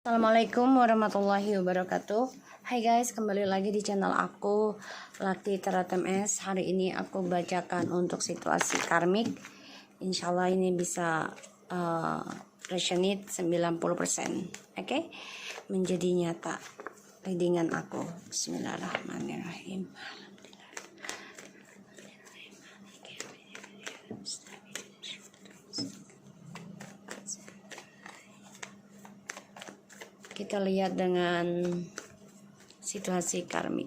Assalamualaikum warahmatullahi wabarakatuh. Hai guys, kembali lagi di channel aku Lati Tarot MS. Hari ini aku bacakan untuk situasi karmik. Insyaallah ini bisa resonate 90%. Oke? Menjadi nyata readingan aku. Bismillahirrahmanirrahim. Kita lihat dengan situasi karmik.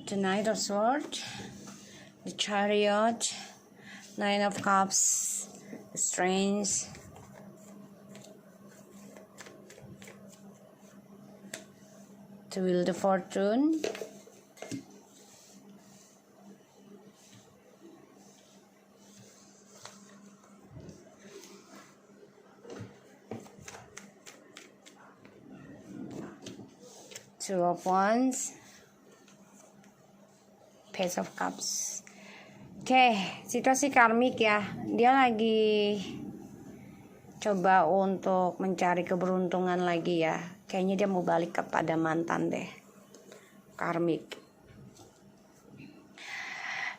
The Knight of Swords, the Chariot, Nine of Cups, the Strength, the Wheel of Fortune, Two of Wands, Page of Cups. Oke, situasi karmik ya. Dia lagi coba untuk mencari keberuntungan lagi ya. Kayaknya dia mau balik kepada mantan deh. Karmik.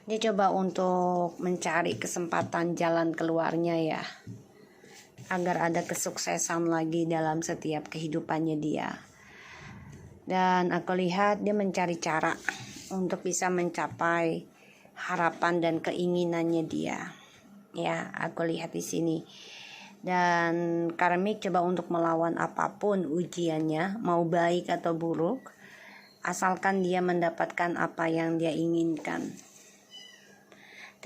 Dia coba untuk mencari kesempatan jalan keluarnya ya. Agar ada kesuksesan lagi dalam setiap kehidupannya dia. Dan aku lihat dia mencari cara untuk bisa mencapai harapan dan keinginannya dia. Ya, aku lihat di sini. Dan karmik coba untuk melawan apapun ujiannya, mau baik atau buruk, asalkan dia mendapatkan apa yang dia inginkan.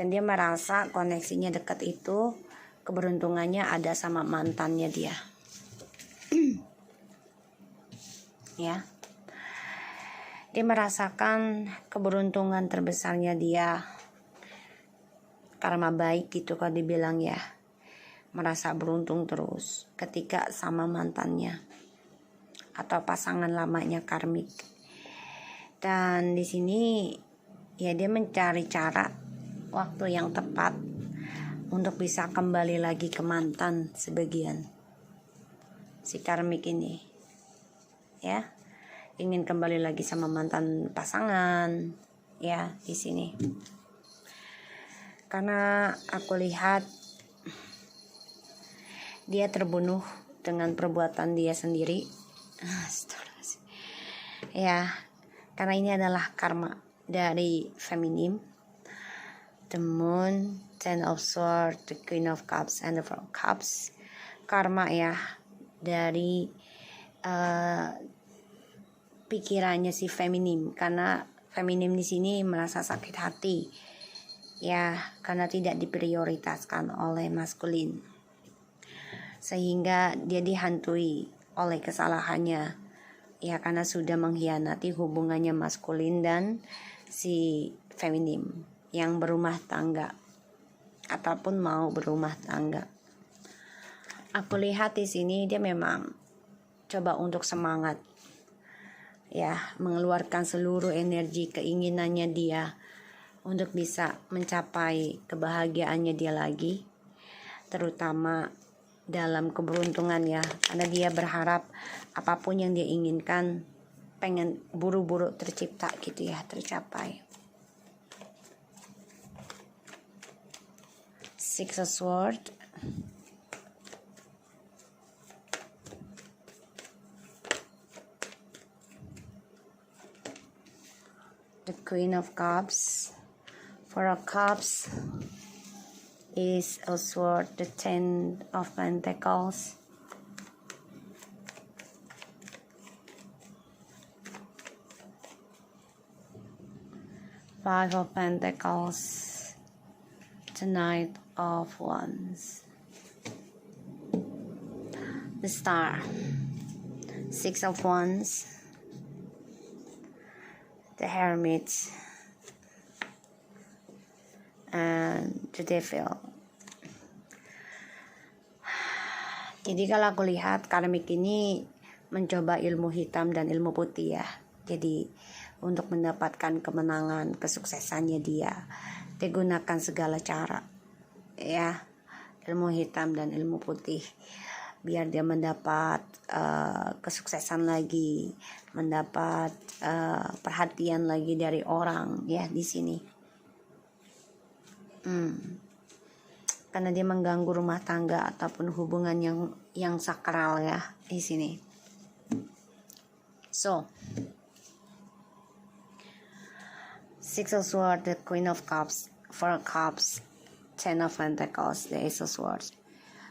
Dan dia merasa koneksinya dekat itu, keberuntungannya ada sama mantannya dia. Ya. Dia merasakan keberuntungan terbesarnya dia. Karma baik gitu kalau dibilang ya. Merasa beruntung terus ketika sama mantannya atau pasangan lamanya karmik. Dan di sini ya dia mencari cara waktu yang tepat untuk bisa kembali lagi ke mantan sebagian. Si karmik ini. Ya. Ingin kembali lagi sama mantan pasangan ya di sini. Karena aku lihat dia terbunuh dengan perbuatan dia sendiri. Ya, karena ini adalah karma dari feminim. The Moon, Ten of Swords, the Queen of Cups, and the Four of Cups. Karma ya dari pikirannya si feminim, karena feminim di sini merasa sakit hati ya karena tidak diprioritaskan oleh maskulin, sehingga dia dihantui oleh kesalahannya ya karena sudah mengkhianati hubungannya maskulin dan si feminim yang berumah tangga ataupun mau berumah tangga. Aku lihat di sini dia memang coba untuk semangat ya, mengeluarkan seluruh energi keinginannya dia untuk bisa mencapai kebahagiaannya dia lagi, terutama dalam keberuntungan ya, karena dia berharap apapun yang dia inginkan pengen buru-buru tercipta gitu ya, tercapai. Six of Swords, the Queen of Cups, Four of Cups is a sword, the Ten of Pentacles, Five of Pentacles, the Knight of Wands, the Star, Six of Wands, the Hermit, and the Devil. Jadi kalau aku lihat karmik ini mencoba ilmu hitam dan ilmu putih ya. Jadi untuk mendapatkan kemenangan, kesuksesannya dia gunakan segala cara ya. ilmu hitam dan ilmu putih, biar dia mendapat kesuksesan lagi, mendapat perhatian lagi dari orang ya di sini. Karena dia mengganggu rumah tangga ataupun hubungan yang sakral ya di sini. So, Six of Swords, the Queen of Cups, Four of Cups, Ten of Pentacles, the Ace of Swords,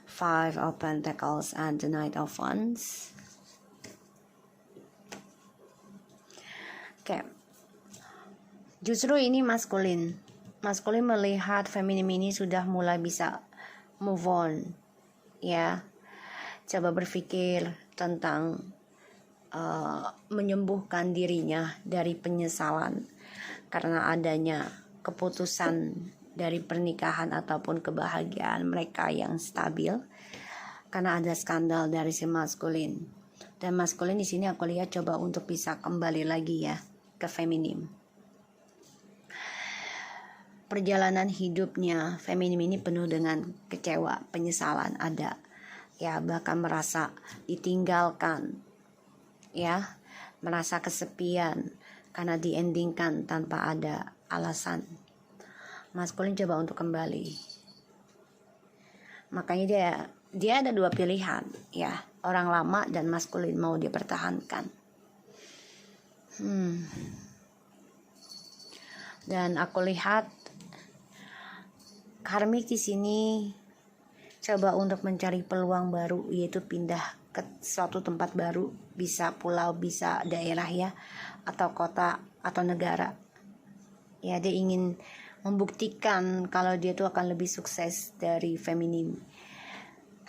Five of Pentacles, and the Knight of Wands. Oke, justru ini maskulin melihat feminim ini sudah mulai bisa move on ya. Coba berpikir tentang menyembuhkan dirinya dari penyesalan karena adanya keputusan dari pernikahan ataupun kebahagiaan mereka yang stabil, karena ada skandal dari si maskulin. Dan maskulin di sini aku lihat coba untuk bisa kembali lagi ya ke feminim. Perjalanan hidupnya feminim ini penuh dengan kecewa, penyesalan ada ya, bahkan merasa ditinggalkan ya, merasa kesepian karena diendingkan tanpa ada alasan. Maskulin coba untuk kembali, makanya dia ada dua pilihan ya, orang lama dan maskulin mau dia pertahankan. Dan aku lihat karmik di sini coba untuk mencari peluang baru, yaitu pindah ke suatu tempat baru, bisa pulau, bisa daerah ya, atau kota atau negara. Ya, dia ingin membuktikan kalau dia tuh akan lebih sukses dari feminim.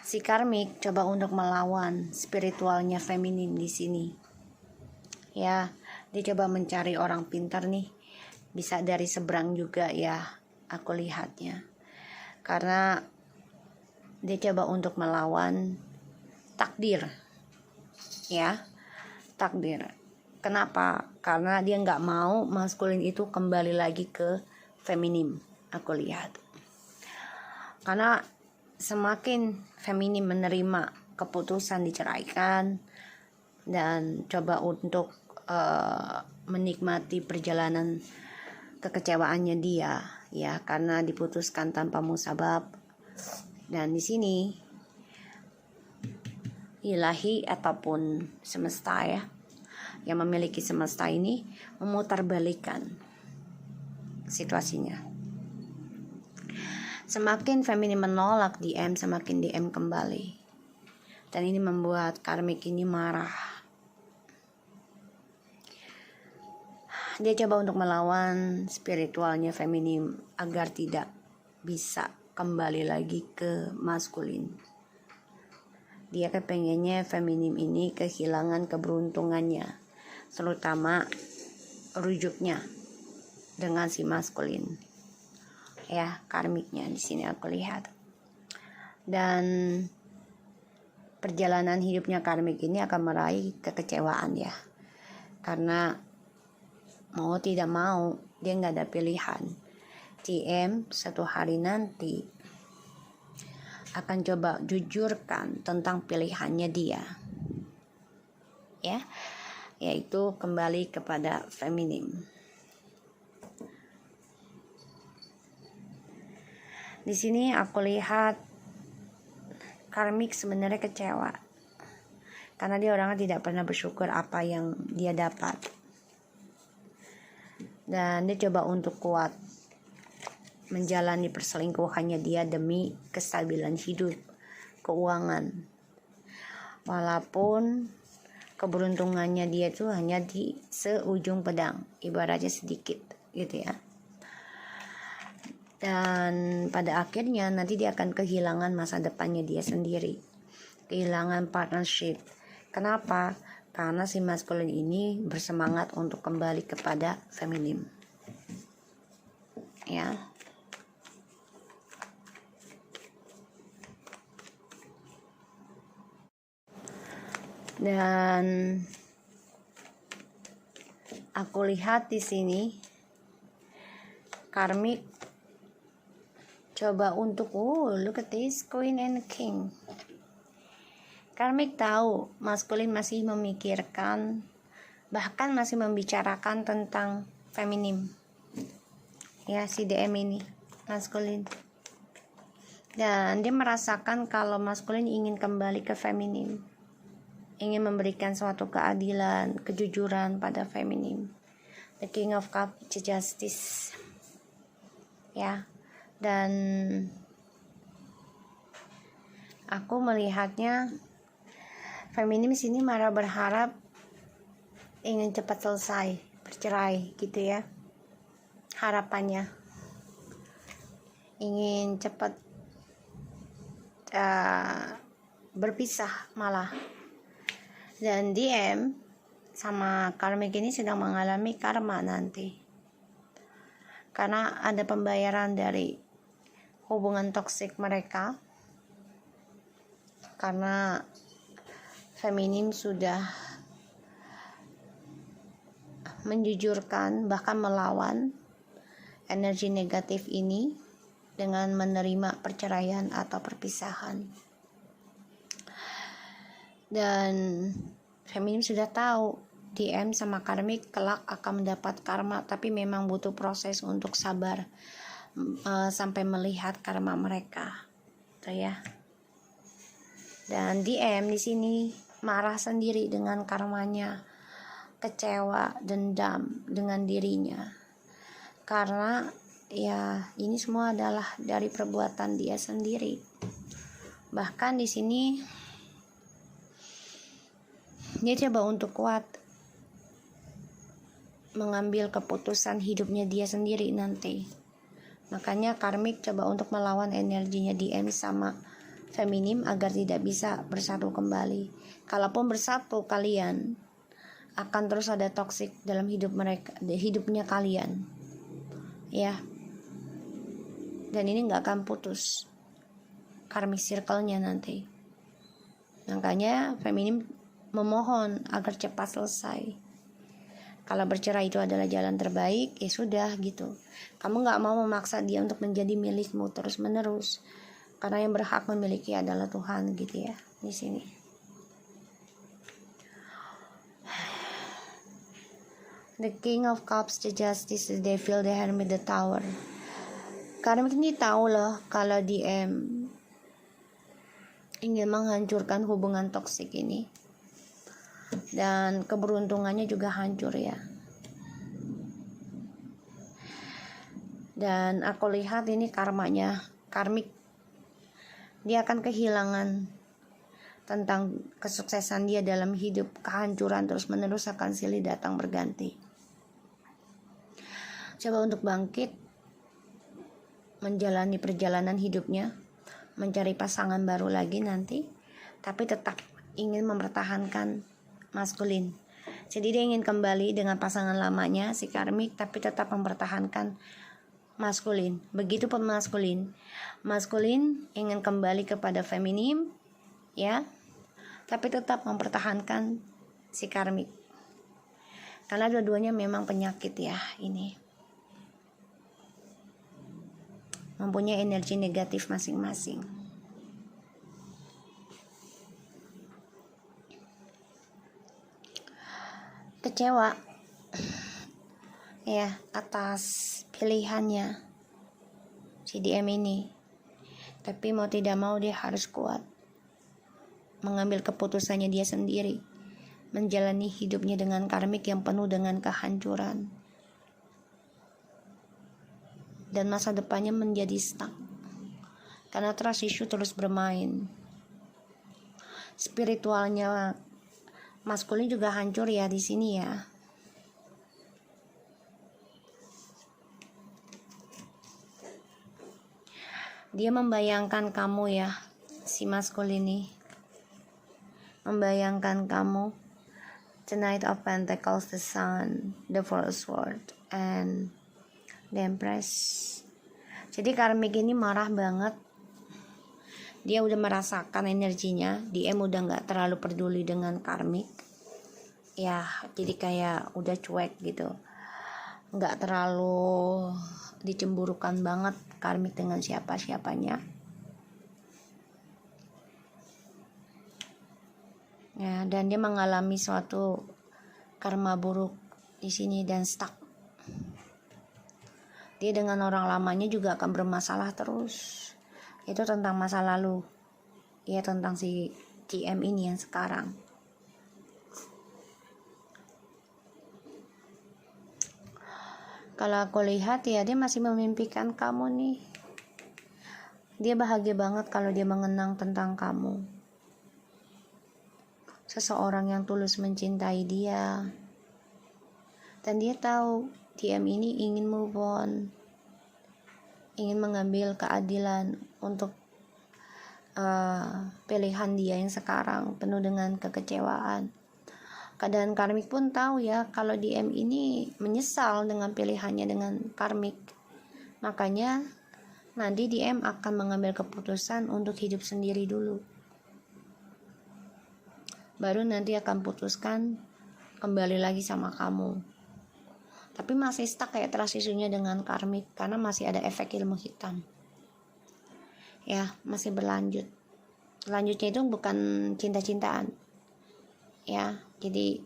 Si karmik coba untuk melawan spiritualnya feminim di sini. Ya, dia coba mencari orang pintar nih, bisa dari seberang juga ya, aku lihatnya. Karena dia coba untuk melawan takdir ya, takdir. Kenapa? Karena dia nggak mau maskulin itu kembali lagi ke feminim, aku lihat. Karena semakin feminim menerima keputusan diceraikan dan coba untuk menikmati perjalanan kekecewaannya dia ya, karena diputuskan tanpa musabab. Dan di sini ilahi ataupun semesta ya, yang memiliki semesta ini memutarbalikkan situasinya. Semakin feminim menolak DM, semakin DM kembali. Dan ini membuat karmik ini marah. Dia coba untuk melawan spiritualnya feminim agar tidak bisa kembali lagi ke maskulin. Dia kepengennya feminim ini kehilangan keberuntungannya, terutama rujuknya dengan si maskulin. Ya, karmiknya di sini aku lihat. Dan perjalanan hidupnya karmik ini akan meraih kekecewaan ya. Karena mau tidak mau dia nggak ada pilihan. TM satu hari nanti akan coba jujurkan tentang pilihannya dia ya, yaitu kembali kepada feminim. Di sini aku lihat karmik sebenarnya kecewa karena dia orangnya tidak pernah bersyukur apa yang dia dapat. Dan dia coba untuk kuat menjalani perselingkuhannya dia demi kestabilan hidup, keuangan. Walaupun keberuntungannya dia itu hanya di seujung pedang, ibaratnya sedikit gitu ya. Dan pada akhirnya nanti dia akan kehilangan masa depannya dia sendiri, kehilangan partnership. Kenapa? Karena si maskulin ini bersemangat untuk kembali kepada feminim ya. Dan aku lihat di sini karmik coba untuk look at this Queen and King. Karmik tahu maskulin masih memikirkan, bahkan masih membicarakan tentang feminim. Ya, si DM ini maskulin. Dan dia merasakan kalau maskulin ingin kembali ke feminim, ingin memberikan suatu keadilan, kejujuran pada feminim. The King of Cups, Justice. Ya. Dan aku melihatnya feminim sini malah berharap ingin cepat selesai bercerai gitu ya, harapannya ingin cepat berpisah malah. Dan DM sama karmik ini sedang mengalami karma nanti, karena ada pembayaran dari hubungan toksik mereka, karena feminim sudah menjujurkan bahkan melawan energi negatif ini dengan menerima perceraian atau perpisahan. Dan feminim sudah tahu DM sama karmik kelak akan mendapat karma, tapi memang butuh proses untuk sabar sampai melihat karma mereka, gitu ya. Dan DM di sini marah sendiri dengan karmanya, kecewa, dendam dengan dirinya, karena ya ini semua adalah dari perbuatan dia sendiri. Bahkan di sini dia coba untuk kuat mengambil keputusan hidupnya dia sendiri nanti. Makanya karmik coba untuk melawan energinya DM sama feminim agar tidak bisa bersatu kembali. Kalaupun bersatu, kalian akan terus ada toksik dalam hidupnya kalian, ya. Dan ini nggak akan putus karmic circle-nya nanti. Makanya feminim memohon agar cepat selesai. Kalau bercerai itu adalah jalan terbaik, ya sudah gitu. Kamu nggak mau memaksa dia untuk menjadi milikmu terus menerus, karena yang berhak memiliki adalah Tuhan, gitu ya di sini. The King of Cups, the Justice, the Devil, the Hermit, the Tower. Karena ini tahu loh kalau DM ingin menghancurkan hubungan toksik ini. Dan keberuntungannya juga hancur ya. Dan aku lihat ini karmanya karmik. Dia akan kehilangan tentang kesuksesan dia dalam hidup. Kehancuran terus menerus akan silih datang berganti. Coba untuk bangkit, menjalani perjalanan hidupnya, mencari pasangan baru lagi nanti, tapi tetap ingin mempertahankan maskulin. Jadi dia ingin kembali dengan pasangan lamanya si karmik, tapi tetap mempertahankan maskulin. Begitupun maskulin ingin kembali kepada feminim, ya, tapi tetap mempertahankan si karmik. Karena dua-duanya memang penyakit ya, ini mempunyai energi negatif masing-masing. Kecewa ya atas pilihannya si DM ini, tapi mau tidak mau dia harus kuat mengambil keputusannya dia sendiri, menjalani hidupnya dengan karmik yang penuh dengan kehancuran, dan masa depannya menjadi stuck karena trust issue terus bermain. Spiritualnya maskulin juga hancur ya di sini ya. Dia membayangkan kamu ya, si maskulin ini membayangkan kamu. The Knight of Pentacles, the Sun, the Four of Swords, and the Empress. Jadi karmik ini marah banget. Dia udah merasakan energinya. DM udah gak terlalu peduli dengan karmik. Ya, jadi kayak udah cuek gitu. Gak terlalu dicemburukan banget karmik dengan siapa-siapanya. Ya, dan dia mengalami suatu karma buruk di sini dan stuck. Dia dengan orang lamanya juga akan bermasalah terus. Itu tentang masa lalu. Ya, tentang si TM ini yang sekarang. Kalau aku lihat ya dia masih memimpikan kamu nih. Dia bahagia banget kalau dia mengenang tentang kamu. Seseorang yang tulus mencintai dia. Dan dia tahu TM ini ingin move on. Ingin mengambil keadilan untuk pilihan dia yang sekarang penuh dengan kekecewaan. Keadaan karmik pun tahu ya kalau DM ini menyesal dengan pilihannya dengan karmik. Makanya nanti DM akan mengambil keputusan untuk hidup sendiri dulu. Baru nanti akan putuskan kembali lagi sama kamu. Tapi masih stuck kayak transisinya dengan karmik karena masih ada efek ilmu hitam. Ya, masih berlanjut. Lanjutnya itu bukan cinta-cintaan. Ya, jadi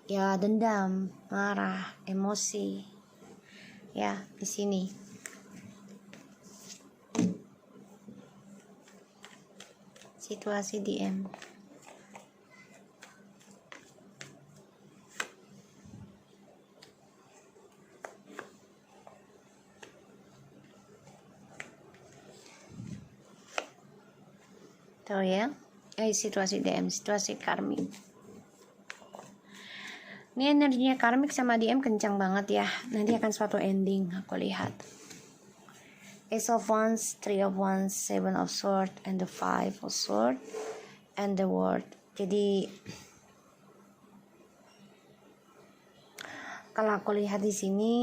ya dendam, marah, emosi. Ya, di sini. Situasi DM. Tahu ya? Situasi DM, situasi karmik. Ini energinya karmik sama DM kencang banget ya. Nanti akan suatu ending aku lihat. Ace of Wands, Three of Wands, Seven of Swords, and the Five of Swords, and the World. Jadi kalau aku lihat di sini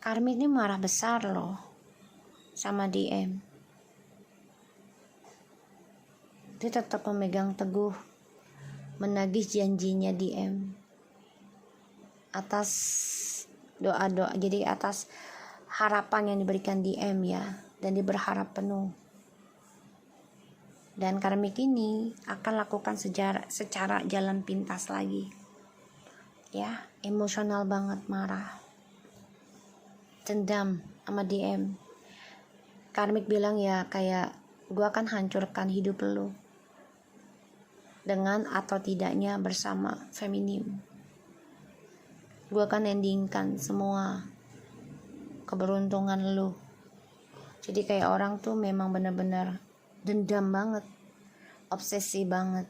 karmik ini marah besar loh sama DM. Dia tetap memegang teguh, menagih janjinya DM atas doa-doa, jadi atas harapan yang diberikan DM ya, dan dia berharap penuh. Dan karmik ini akan lakukan secara jalan pintas lagi. Ya, emosional banget, marah, dendam sama DM. Karmik bilang ya kayak gue akan hancurkan hidup lu dengan atau tidaknya bersama feminim. Gue akan endingkan semua keberuntungan lu. Jadi kayak orang tuh memang benar-benar dendam banget, obsesi banget.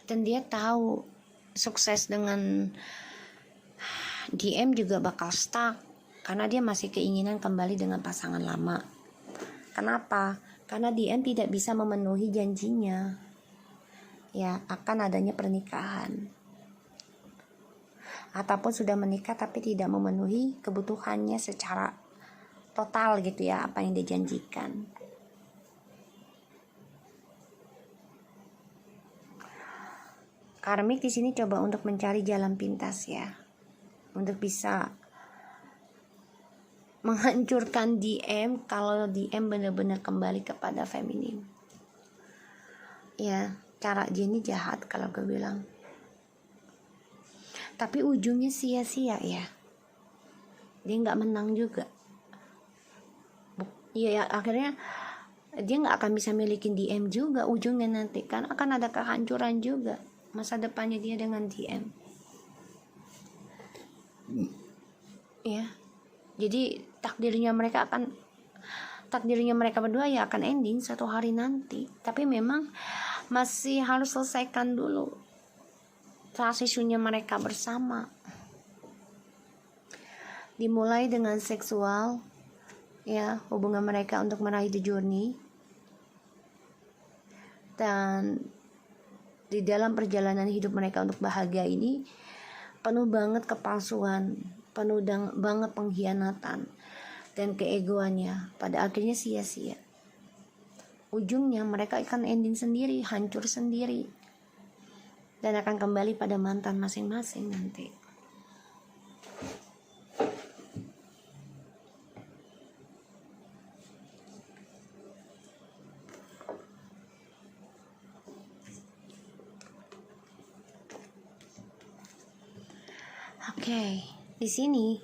Dan dia tahu sukses dengan DM juga bakal stuck karena dia masih keinginan kembali dengan pasangan lama. Kenapa? Karena DM tidak bisa memenuhi janjinya. Ya, akan adanya pernikahan. Ataupun sudah menikah tapi tidak memenuhi kebutuhannya secara total gitu ya, apa yang dijanjikan. Karmik di sini coba untuk mencari jalan pintas ya, untuk bisa menghancurkan DM kalau DM benar-benar kembali kepada feminim. Ya, cara dia ini jahat kalau gue bilang. Tapi ujungnya sia-sia ya. Dia nggak menang juga. Ya, akhirnya dia nggak akan bisa milikin DM juga ujungnya nanti. Kan akan ada kehancuran juga masa depannya dia dengan DM. Ya. Jadi takdirnya mereka berdua ya akan ending satu hari nanti. Tapi memang masih harus selesaikan dulu transisinya mereka bersama. Dimulai dengan seksual, ya, hubungan mereka untuk meraih the journey. Dan di dalam perjalanan hidup mereka untuk bahagia ini penuh banget kepalsuan, penuh banget pengkhianatan dan keegoannya, pada akhirnya sia-sia. Ujungnya mereka akan ending sendiri, hancur sendiri, dan akan kembali pada mantan masing-masing nanti. Oke, di sini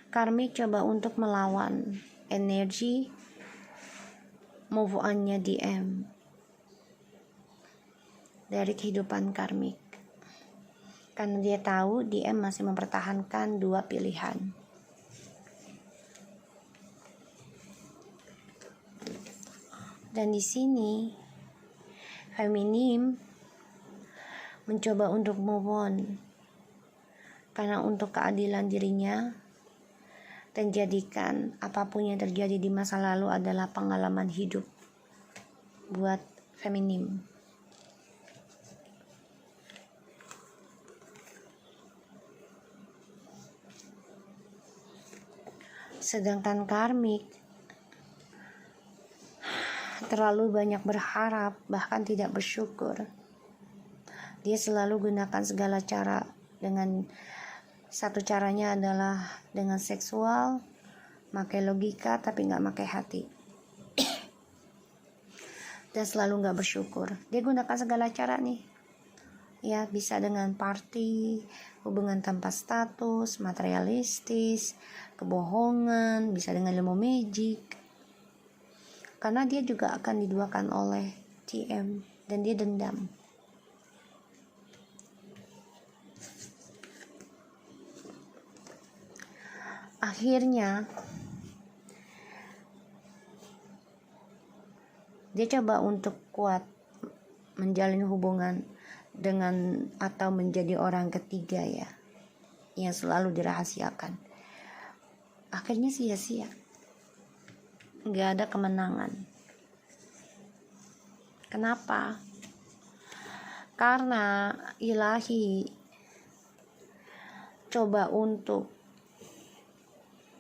karmik coba untuk melawan energi move on-nya DM dari kehidupan karmik, karena dia tahu DM masih mempertahankan 2 pilihan. Dan di sini feminim mencoba untuk move on, karena untuk keadilan dirinya, dan jadikan apapun yang terjadi di masa lalu adalah pengalaman hidup buat feminim. Sedangkan karmik terlalu banyak berharap, bahkan tidak bersyukur. Dia selalu gunakan segala cara. Dengan satu caranya adalah dengan seksual, pakai logika tapi gak pakai hati, dan selalu gak bersyukur. Dia gunakan segala cara nih, ya, bisa dengan party, hubungan tanpa status, materialistis, kebohongan, bisa dengan ilmu magic, karena dia juga akan diduakan oleh TM dan dia dendam. Akhirnya dia coba untuk kuat menjalin hubungan dengan atau menjadi orang ketiga, ya, yang selalu dirahasiakan. Akhirnya sia-sia, gak ada kemenangan. Kenapa? Karena ilahi coba untuk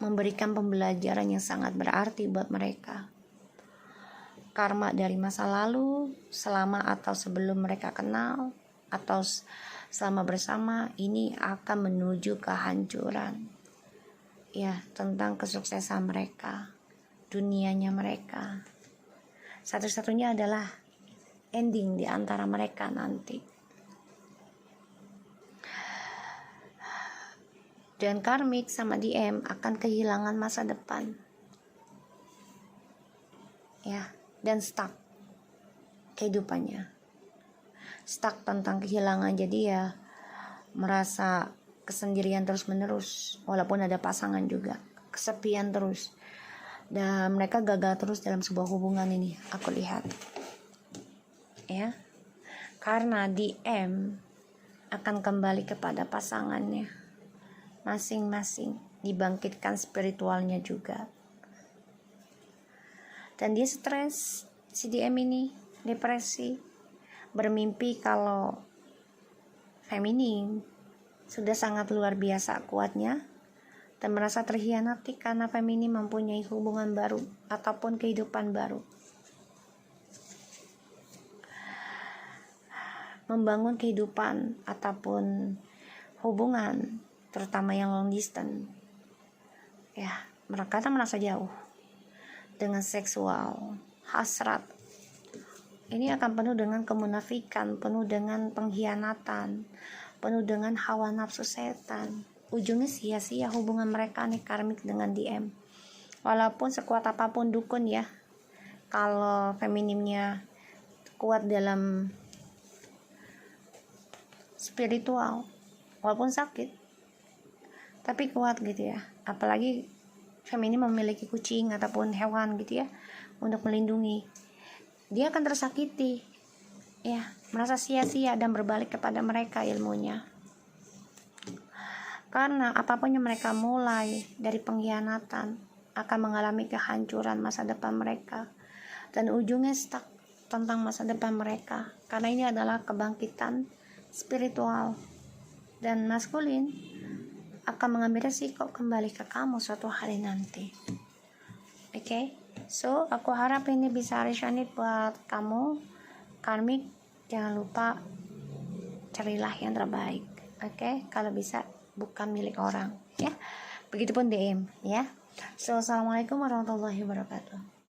memberikan pembelajaran yang sangat berarti buat mereka. Karma dari masa lalu, selama atau sebelum mereka kenal, atau selama bersama, ini akan menuju kehancuran. Ya, tentang kesuksesan mereka, dunianya mereka. Satu-satunya adalah ending di antara mereka nanti. Dan karmik sama DM akan kehilangan masa depan, ya, dan stuck kehidupannya, stuck tentang kehilangan. Jadi ya merasa kesendirian terus menerus, walaupun ada pasangan juga, kesepian terus, dan mereka gagal terus dalam sebuah hubungan ini, aku lihat, ya, karena DM akan kembali kepada pasangannya masing-masing, dibangkitkan spiritualnya juga. Dan dia stres, si DM ini depresi, bermimpi kalau feminim sudah sangat luar biasa kuatnya, dan merasa terhianati karena feminim mempunyai hubungan baru ataupun kehidupan baru. Membangun kehidupan ataupun hubungan, terutama yang long distance, ya, mereka merasa jauh dengan seksual, hasrat. Ini akan penuh dengan kemunafikan, penuh dengan pengkhianatan, penuh dengan hawa nafsu setan. Ujungnya sia-sia hubungan mereka nih, karmik dengan DM. Walaupun sekuat apapun dukun, ya, kalau feminimnya kuat dalam spiritual, walaupun sakit tapi kuat gitu ya. Apalagi feminim memiliki kucing ataupun hewan gitu ya, untuk melindungi, dia akan tersakiti, ya, merasa sia-sia dan berbalik kepada mereka ilmunya. Karena apapun yang mereka mulai dari pengkhianatan akan mengalami kehancuran masa depan mereka, dan ujungnya stuck tentang masa depan mereka, karena ini adalah kebangkitan spiritual dan maskulin akan mengambil resiko kembali ke kamu suatu hari nanti. Oke, so aku harap ini bisa resonate buat kamu karmik. Jangan lupa carilah yang terbaik. Oke, kalau bisa bukan milik orang ya. Begitupun DM ya. So assalamualaikum warahmatullahi wabarakatuh.